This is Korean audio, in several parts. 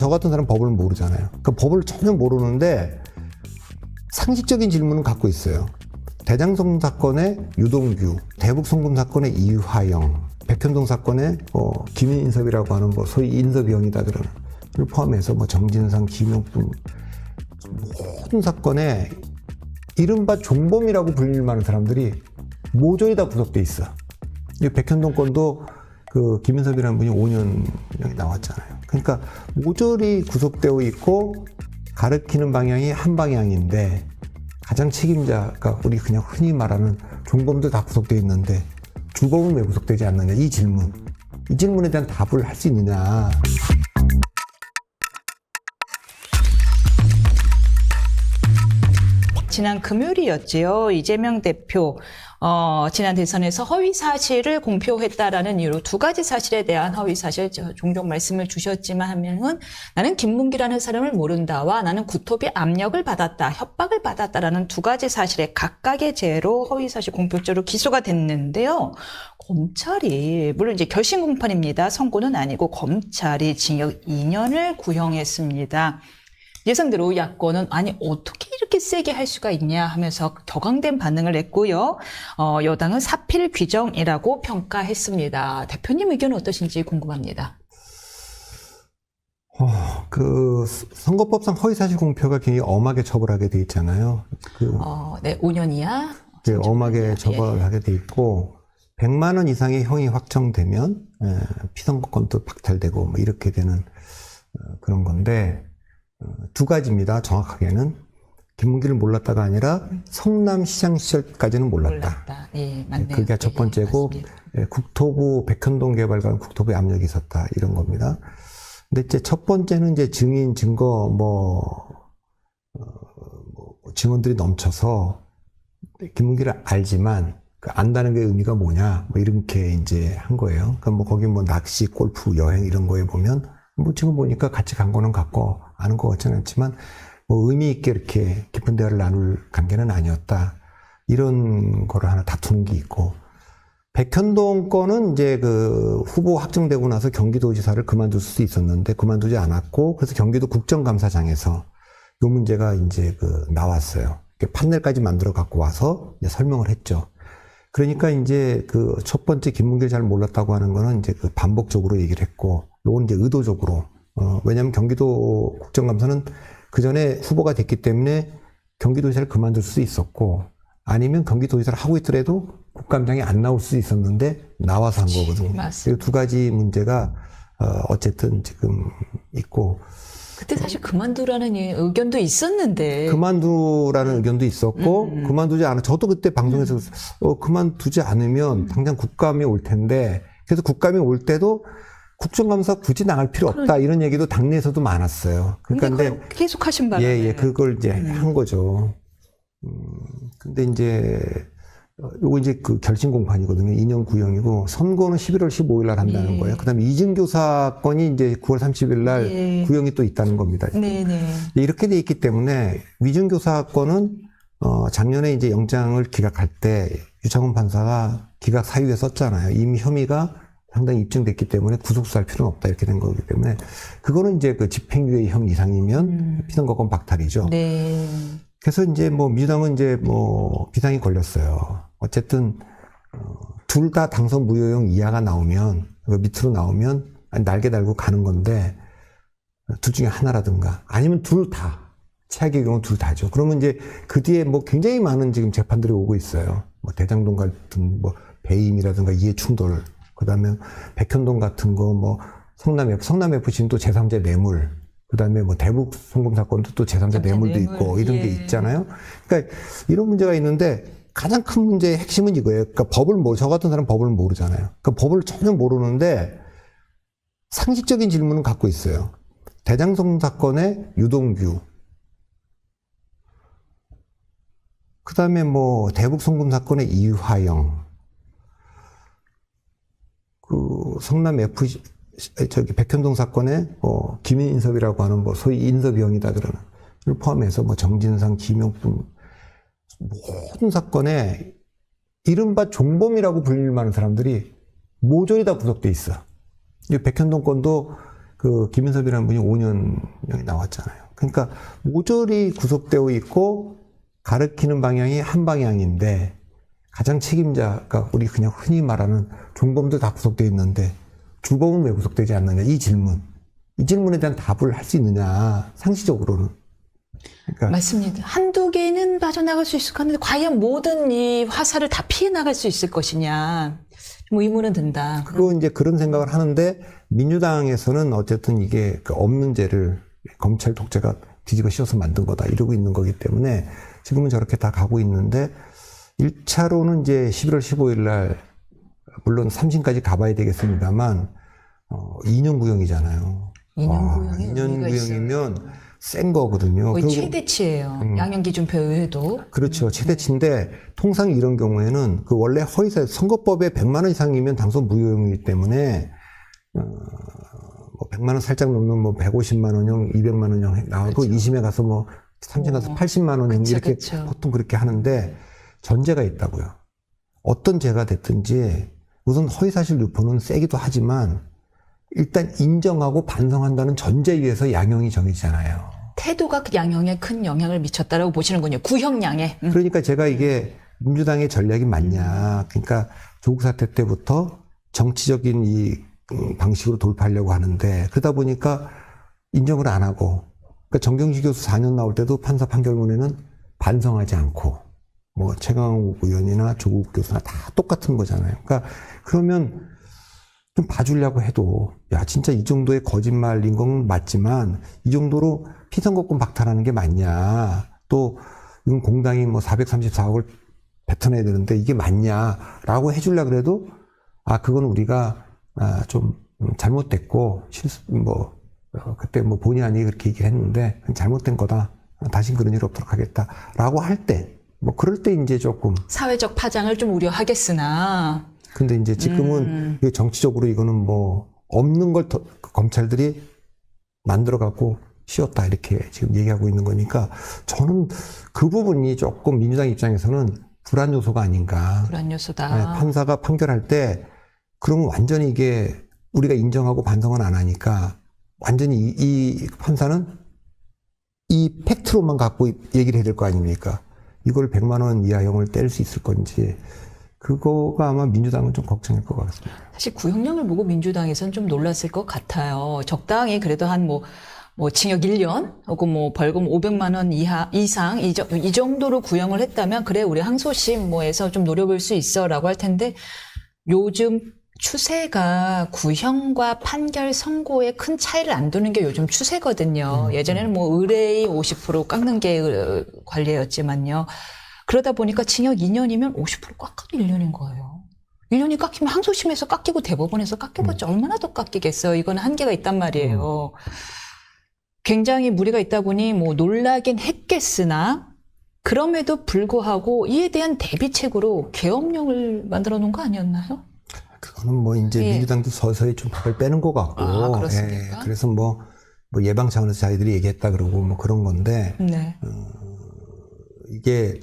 저 같은 사람은 법을 모르잖아요. 그 법을 전혀 모르는데 상식적인 질문은 갖고 있어요. 대장동 사건의 유동규, 대북 송금 사건의 이화영, 백현동 사건의 김인섭이라고 하는 소위 인섭이형이다 그러는 걸 포함해서 정진상, 김용품 모든 사건에 이른바 종범이라고 불릴 만한 사람들이 모조리 다 구속돼 있어. 이 백현동 건도 그 김인섭이라는 분이 5년형이 나왔잖아요. 그러니까 모조리 구속되어 있고 가르치는 방향이 한 방향인데 가장 책임자가 우리 그냥 흔히 말하는 종범도 다 구속되어 있는데 주범은 왜 구속되지 않느냐 이 질문. 이 질문에 대한 답을 할 수 있느냐. 지난 금요일이었지요. 이재명 대표 지난 대선에서 허위 사실을 공표했다라는 이유로 두 가지 사실에 대한 허위 사실 종종 말씀을 주셨지만 한 명은 나는 김문기라는 사람을 모른다와 나는 구토비 압력을 받았다, 협박을 받았다라는 두 가지 사실에 각각의 죄로 허위 사실 공표죄로 기소가 됐는데요. 검찰이 물론 이제 결심 공판입니다. 선고는 아니고 검찰이 징역 2년을 구형했습니다. 예상대로 야권은 아니 어떻게 이렇게 세게 할 수가 있냐 하면서 격앙된 반응을 냈고요. 여당은 사필 규정이라고 평가했습니다. 대표님 의견은 어떠신지 궁금합니다. 그 선거법상 허위사실 공표가 굉장히 엄하게 처벌하게 돼 있잖아요. 네, 5년 이하. 네, 엄하게 처벌하게 돼 있고 100만 원 이상의 형이 확정되면 피선거권도 박탈되고 이렇게 되는 그런 건데. 두 가지입니다. 정확하게는 김문기를 몰랐다가 아니라 성남시장 시절까지는 몰랐다. 예, 맞네요. 그게 첫 번째고 국토부 백현동 개발관 국토부에 압력이 있었다 이런 겁니다. 근데 이제 첫 번째는 이제 증인 증거 증언들이 넘쳐서 김문기를 알지만 그 안다는 게 의미가 뭐냐 이렇게 이제 한 거예요. 그러니까 거기 낚시, 골프, 여행 이런 거에 보면 지금 보니까 같이 간 거는 같고 아는 것 같지는 않지만 의미 있게 이렇게 깊은 대화를 나눌 관계는 아니었다. 이런 거를 하나 다투는 게 있고 백현동 건은 이제 그 후보 확정되고 나서 경기도지사를 그만둘 수 있었는데 그만두지 않았고 그래서 경기도 국정감사장에서 이 문제가 이제 나왔어요. 판넬까지 만들어 갖고 와서 이제 설명을 했죠. 그러니까 이제 그 첫 번째 김문기를 잘 몰랐다고 하는 거는 이제 반복적으로 얘기를 했고 요건 이제 의도적으로 왜냐하면 경기도 국정감사는 그 전에 후보가 됐기 때문에 경기도지사를 그만둘 수 있었고 아니면 경기도지사를 하고 있더라도 국감장에 안 나올 수 있었는데 나와서 한 거거든요. 맞습니다. 두 가지 문제가 어쨌든 지금 있고 그때 사실 그만두라는 의견도 있었는데 그만두라는 의견도 있었고 그만두지 않아 저도 그때 방송에서 그만두지 않으면 당장 국감이 올 텐데 그래서 국감이 올 때도 국정감사 굳이 나갈 필요 없다 이런 얘기도 당내에서도 많았어요. 그러니까 근데 계속 하신 바람에 그걸 이제 한 거죠. 근데 이제 요거 이제 그 결심 공판이거든요. 2년 구형이고 선고는 11월 15일 날 한다는 거예요. 그다음에 이진교 사건이 이제 9월 30일 날 구형이 또 있다는 겁니다. 이렇게 돼 있기 때문에 위준교 사건은 작년에 이제 영장을 기각할 때 유창훈 판사가 기각 사유에 썼잖아요. 이미 혐의가 상당히 입증됐기 때문에 구속수사할 필요는 없다 이렇게 된 거기 때문에 그거는 이제 그 집행유예 형 이상이면 피선거권 박탈이죠. 네. 그래서 이제 민주당은 이제 비상이 걸렸어요. 어쨌든 둘 다 당선 무효형 이하가 나오면 밑으로 나오면 날개 달고 가는 건데 둘 중에 하나라든가 아니면 둘 다 최악의 경우 둘 다죠. 그러면 이제 그 뒤에 굉장히 많은 지금 재판들이 오고 있어요. 대장동 같은 배임이라든가 이해충돌 그다음에 백현동 같은 거 성남 FC는 또 제3자 뇌물 그다음에 대북 송금 사건도 또 제3자 뇌물도 있고 이런 게 있잖아요. 그러니까 이런 문제가 있는데 가장 큰 문제의 핵심은 이거예요. 그러니까 저 같은 사람은 법을 모르잖아요. 그러니까 법을 전혀 모르는데 상식적인 질문은 갖고 있어요. 대장동 사건의 유동규 그다음에 대북 송금 사건의 이화영 성남 FC 백현동 사건에 김인섭이라고 하는 소위 인섭이형이다 그러는 걸 포함해서 정진상, 김용품 모든 사건에 이른바 종범이라고 불릴 만한 사람들이 모조리 다 구속돼 있어. 백현동 건도 그 김인섭이라는 분이 5년형이 나왔잖아요. 그러니까 모조리 구속되어 있고 가르치는 방향이 한 방향인데 가장 책임자가 우리 그냥 흔히 말하는 종범도 다 구속되어 있는데 주범은 왜 구속되지 않느냐 이 질문에 대한 답을 할 수 있느냐 상식적으로는. 그러니까 맞습니다. 한두 개는 빠져나갈 수 있을 것 같은데 과연 모든 이 화살을 다 피해 나갈 수 있을 것이냐 좀 의문은 든다. 그거 이제 그런 생각을 하는데 민주당에서는 어쨌든 이게 그 없는 죄를 검찰 독재가 뒤집어 씌워서 만든 거다 이러고 있는 거기 때문에 지금은 저렇게 다 가고 있는데 1차로는 이제 11월 15일 날 물론 3심까지 가봐야 되겠습니다만 2년 구형이잖아요. 2년 구형이면 센 거거든요. 거의 그리고 최대치예요. 양형기준표 의회도. 그렇죠. 최대치인데 통상 이런 경우에는 그 원래 허위사실 선거법에 100만 원 이상이면 당선 무효형이기 때문에 뭐 100만 원 살짝 넘는 뭐 150만 원형, 200만 원형 나오고 그렇죠. 2심에 가서 뭐 3심 가서 80만 원형 그쵸, 이렇게 그쵸. 보통 그렇게 하는데 전제가 있다고요. 어떤 죄가 됐든지 우선 허위사실 유포는 세기도 하지만 일단 인정하고 반성한다는 전제 위에서 양형이 정해지잖아요. 태도가 그 양형에 큰 영향을 미쳤다라고 보시는군요. 구형량에. 그러니까 제가 이게 민주당의 전략이 맞냐. 그러니까 조국 사태 때부터 정치적인 이 방식으로 돌파하려고 하는데 그러다 보니까 인정을 안 하고 그러니까 정경심 교수 4년 나올 때도 판사 판결문에는 반성하지 않고 뭐 최강욱 의원이나 조국 교수나 다 똑같은 거잖아요. 그러니까 그러면 좀 봐주려고 해도 야 진짜 이 정도의 거짓말인 건 맞지만 이 정도로 피선거권 박탈하는 게 맞냐 또 이건 공당이 뭐 434억을 뱉어내야 되는데 이게 맞냐라고 해주려고 그래도 그건 우리가 좀 잘못됐고 그때 뭐 본의 아니게 그렇게 얘기를 했는데 잘못된 거다 다신 그런 일 없도록 하겠다라고 할 때 뭐 그럴 때 이제 조금 사회적 파장을 좀 우려하겠으나 근데 이제 지금은 이게 정치적으로 이거는 뭐 없는 걸 검찰들이 만들어갖고 씌웠다 이렇게 지금 얘기하고 있는 거니까 저는 그 부분이 조금 민주당 입장에서는 불안 요소가 아닌가. 불안 요소다. 네, 판사가 판결할 때 그러면 완전히 이게 우리가 인정하고 반성은 안 하니까 완전히 이 판사는 이 팩트로만 갖고 얘기를 해야 될 거 아닙니까? 이걸 100만 원 이하형을 뗄 수 있을 건지 그거가 아마 민주당은 좀 걱정일 것 같습니다. 사실 구형량을 보고 민주당에서는 좀 놀랐을 것 같아요. 적당히 그래도 한 뭐 징역 1년 혹은 뭐 벌금 500만 원 이상 이 정도로 구형을 했다면 그래 우리 항소심 뭐에서 좀 노려볼 수 있어라고 할 텐데 요즘 추세가 구형과 판결 선고에 큰 차이를 안 두는 게 요즘 추세거든요. 예전에는 뭐 의뢰의 50% 깎는 게 관례였지만요. 그러다 보니까 징역 2년이면 50% 깎아도 1년인 거예요. 1년이 깎이면 항소심에서 깎이고 대법원에서 깎여봤자 얼마나 더 깎이겠어요. 이거는 한계가 있단 말이에요. 굉장히 무리가 있다 보니 뭐 놀라긴 했겠으나 그럼에도 불구하고 이에 대한 대비책으로 계엄령을 만들어 놓은 거 아니었나요? 그거는 뭐 이제 예. 민주당도 서서히 좀 답을 빼는 것 같고. 그렇습니까? 그래서 뭐 예방 차원에서 자기들이 얘기했다 그러고 뭐 그런 건데. 네. 이게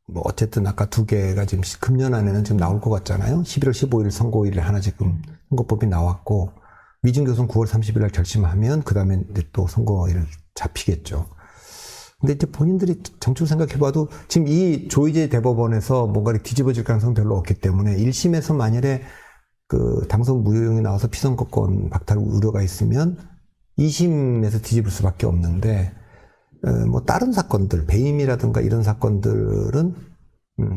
뭐 어쨌든 아까 두 개가 지금 금년 안에는 지금 나올 것 같잖아요. 11월 15일 선고일 하나 지금 선거법이 나왔고 위증교섭 9월 30일 날 결심하면 그 다음에 이제 또 선거일 잡히겠죠. 근데 이제 본인들이 정치를 생각해봐도 지금 이 조희재 대법원에서 뭔가 뒤집어질 가능성은 별로 없기 때문에 1심에서 만일에 그 당선 무효형이 나와서 피선거권 박탈 우려가 있으면 2심에서 뒤집을 수밖에 없는데 뭐 다른 사건들 배임이라든가 이런 사건들은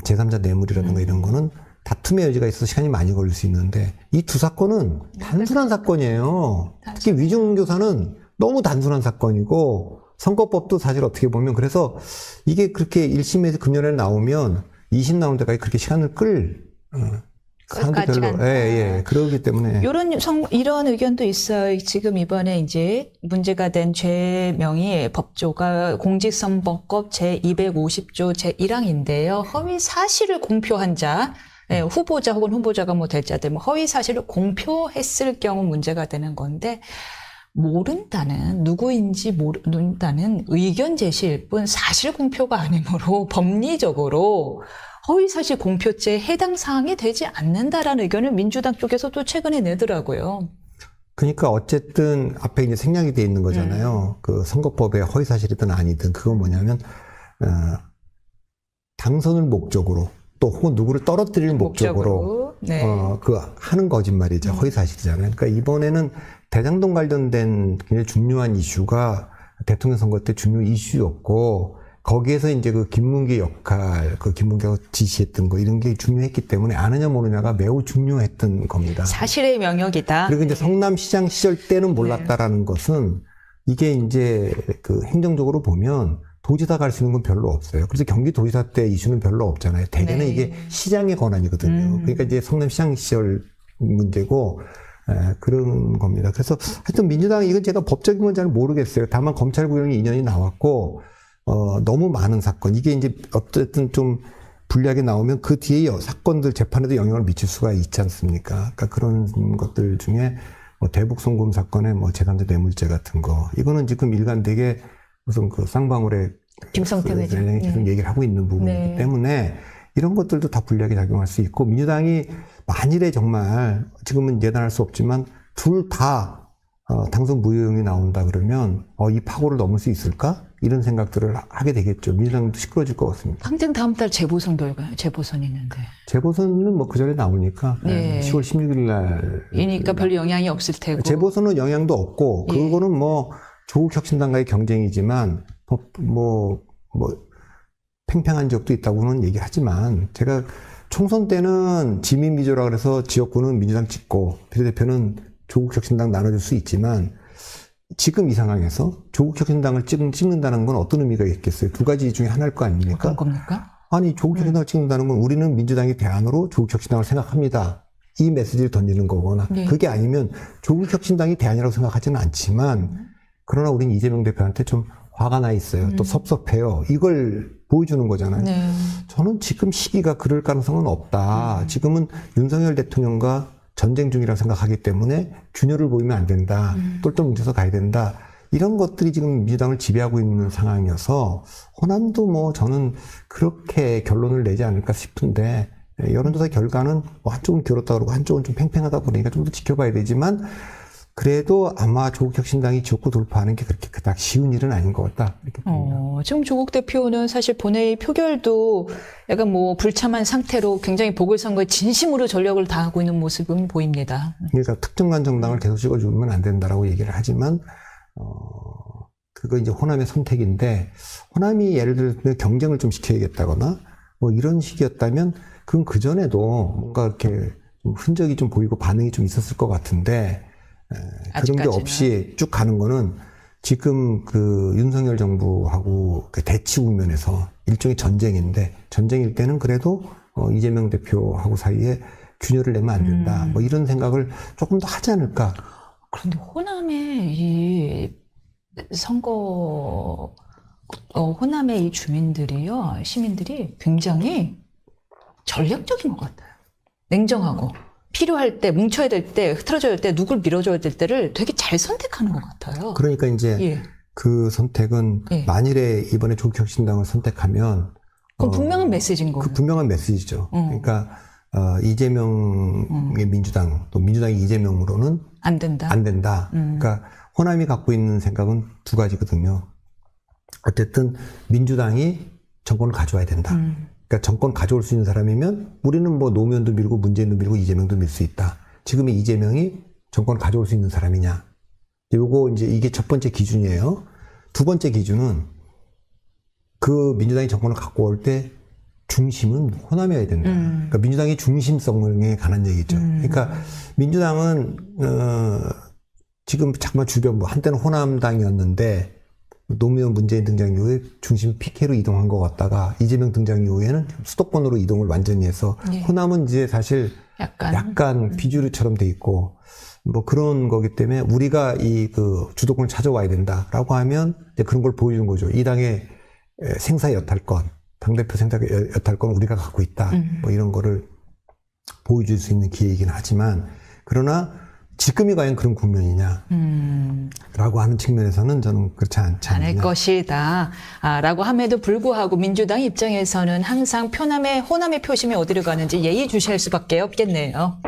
제3자 뇌물이라든가 이런 거는 다툼의 여지가 있어서 시간이 많이 걸릴 수 있는데 이 두 사건은 단순한 사건이에요. 특히 위증교사는 너무 단순한 사건이고 선거법도 사실 어떻게 보면 그래서 이게 그렇게 1심에서 금년에 나오면 2심 나올 때까지 그렇게 시간을 사람도 별로 그러기 때문에 이런 의견도 있어요. 지금 이번에 이제 문제가 된 죄명이 법조가 공직선거법 제250조 제1항인데요. 허위 사실을 공표한 자, 후보자 혹은 후보자가 뭐 될 자들 뭐 허위 사실을 공표했을 경우 문제가 되는 건데 모른다는 누구인지 모른다는 의견 제시일 뿐 사실 공표가 아니므로 법리적으로 허위사실 공표죄에 해당 사항이 되지 않는다라는 의견을 민주당 쪽에서도 최근에 내더라고요. 그러니까 어쨌든 앞에 이제 생략이 돼 있는 거잖아요. 그 선거법의 허위 사실이든 아니든 그건 뭐냐면 당선을 목적으로 또 혹은 누구를 떨어뜨릴 목적으로 네. 그 하는 거짓말이죠. 허위 사실이잖아요. 그러니까 이번에는 대장동 관련된 굉장히 중요한 이슈가 대통령 선거 때 중요 이슈였고 거기에서 이제 그 김문기 역할, 그 김문기가 지시했던 거 이런 게 중요했기 때문에 아느냐 모르냐가 매우 중요했던 겁니다. 사실의 영역이다. 그리고 이제 성남시장 시절 때는 몰랐다라는 것은 이게 이제 그 행정적으로 보면 도지사 갈 수 있는 건 별로 없어요. 그래서 경기도지사 때 이슈는 별로 없잖아요. 대개는 네. 이게 시장의 권한이거든요. 그러니까 이제 성남시장 시절 문제고 그런 겁니다. 그래서 하여튼 민주당이 이건 제가 법적인 건 잘 모르겠어요. 다만 검찰 구형이 2년이 나왔고 너무 많은 사건 이게 이제 어쨌든 좀 불리하게 나오면 그 뒤에 사건들 재판에도 영향을 미칠 수가 있지 않습니까? 그러니까 그런 것들 중에 뭐 대북 송금 사건의 뭐 제3자 뇌물죄 같은 거 이거는 지금 일관되게 무슨 그 쌍방울의 김성태 회장 계속 얘기를 하고 있는 부분이기 네. 때문에 이런 것들도 다 불리하게 작용할 수 있고 민주당이 만일에 정말 지금은 예단할 수 없지만 둘 다 당선 무효용이 나온다 그러면 이 파고를 넘을 수 있을까? 이런 생각들을 하게 되겠죠. 민주당도 시끄러질 것 같습니다. 당장 다음 달 재보선 재보선이 있는데. 재보선은 뭐 그 전에 나오니까 네. 10월 16일 날. 이니까 별 영향이 없을 테고. 재보선은 영향도 없고 예. 그거는 뭐 조국 혁신당과의 경쟁이지만 뭐 팽팽한 적도 있다고는 얘기하지만 제가 총선 때는 지민미조라 그래서 지역구는 민주당 찍고 비례대표는 조국 혁신당 나눠줄 수 있지만 지금 이 상황에서 조국 혁신당을 찍는다는 건 어떤 의미가 있겠어요? 두 가지 중에 하나일 거 아닙니까? 어떤 겁니까? 아니 조국 혁신당을 찍는다는 건 우리는 민주당이 대안으로 조국 혁신당을 생각합니다. 이 메시지를 던지는 거거나 네. 그게 아니면 조국 혁신당이 대안이라고 생각하지는 않지만 그러나 우리는 이재명 대표한테 좀 화가 나 있어요. 또 섭섭해요. 이걸 보여주는 거잖아요. 네. 저는 지금 시기가 그럴 가능성은 없다. 지금은 윤석열 대통령과 전쟁 중이라고 생각하기 때문에 균열을 보이면 안 된다. 똘똘 뭉쳐서 가야 된다. 이런 것들이 지금 민주당을 지배하고 있는 상황이어서 호남도 뭐 저는 그렇게 결론을 내지 않을까 싶은데 여론조사 결과는 뭐 한쪽은 기울었다 그러고 한쪽은 좀 팽팽하다 그러니까 좀 더 지켜봐야 되지만 그래도 아마 조국 혁신당이 지역구 돌파하는 게 그렇게 그닥 쉬운 일은 아닌 것 같다. 이렇게 봅니다. 지금 조국 대표는 사실 본회의 표결도 약간 뭐 불참한 상태로 굉장히 보궐선거에 진심으로 전력을 다하고 있는 모습은 보입니다. 그러니까 특정한 정당을 계속 찍어주면 안 된다라고 얘기를 하지만, 그거 이제 호남의 선택인데, 호남이 예를 들면 경쟁을 좀 시켜야겠다거나, 뭐 이런 식이었다면, 그건 그전에도 뭔가 이렇게 좀 흔적이 좀 보이고 반응이 좀 있었을 것 같은데, 그런 게 아직까지는. 없이 쭉 가는 거는 지금 그 윤석열 정부하고 그 대치 국면에서 일종의 전쟁인데 전쟁일 때는 그래도 이재명 대표하고 사이에 균열을 내면 안 된다. 뭐 이런 생각을 조금 더 하지 않을까. 그런데 호남의 이 선거, 호남의 이 주민들이요, 시민들이 굉장히 전략적인 것 같아요. 냉정하고. 필요할 때, 뭉쳐야 될 때, 흐트러져야 될 때, 누굴 밀어줘야 될 때를 되게 잘 선택하는 것 같아요. 그러니까 이제 예. 그 선택은 예. 만일에 이번에 조국혁신당을 선택하면 그건 분명한 메시지인 거예요. 그 분명한 메시지죠. 그러니까 이재명의 민주당 또 민주당의 이재명으로는 안 된다. 안 된다. 그러니까 호남이 갖고 있는 생각은 두 가지거든요. 어쨌든 민주당이 정권을 가져와야 된다. 그러니까 정권 가져올 수 있는 사람이면 우리는 뭐 노무현도 밀고 문재인도 밀고 이재명도 밀 수 있다. 지금의 이재명이 정권을 가져올 수 있는 사람이냐. 요거 이제 이게 첫 번째 기준이에요. 두 번째 기준은 그 민주당이 정권을 갖고 올 때 중심은 호남이어야 된다. 그러니까 민주당의 중심성에 관한 얘기죠. 그러니까 민주당은 지금 잠깐 주변 뭐 한때는 호남당이었는데 노무현 문재인 등장 이후에 중심 PK로 이동한 것 같다가 이재명 등장 이후에는 수도권으로 이동을 완전히 해서 예. 호남은 이제 사실 약간 비주류처럼 돼 있고 뭐 그런 거기 때문에 우리가 이 그 주도권을 찾아와야 된다라고 하면 이제 그런 걸 보여주는 거죠. 이 당의 생사 여탈권, 당대표 생사 여탈권 우리가 갖고 있다. 뭐 이런 거를 보여줄 수 있는 기회이긴 하지만 그러나 지금이 과연 그런 국면이냐 라고 하는 측면에서는 저는 그렇지 않지 않을 않느냐. 것이다. 라고 함에도 불구하고 민주당 입장에서는 항상 호남의 표심이 어디로 가는지 예의주시할 수밖에 없겠네요.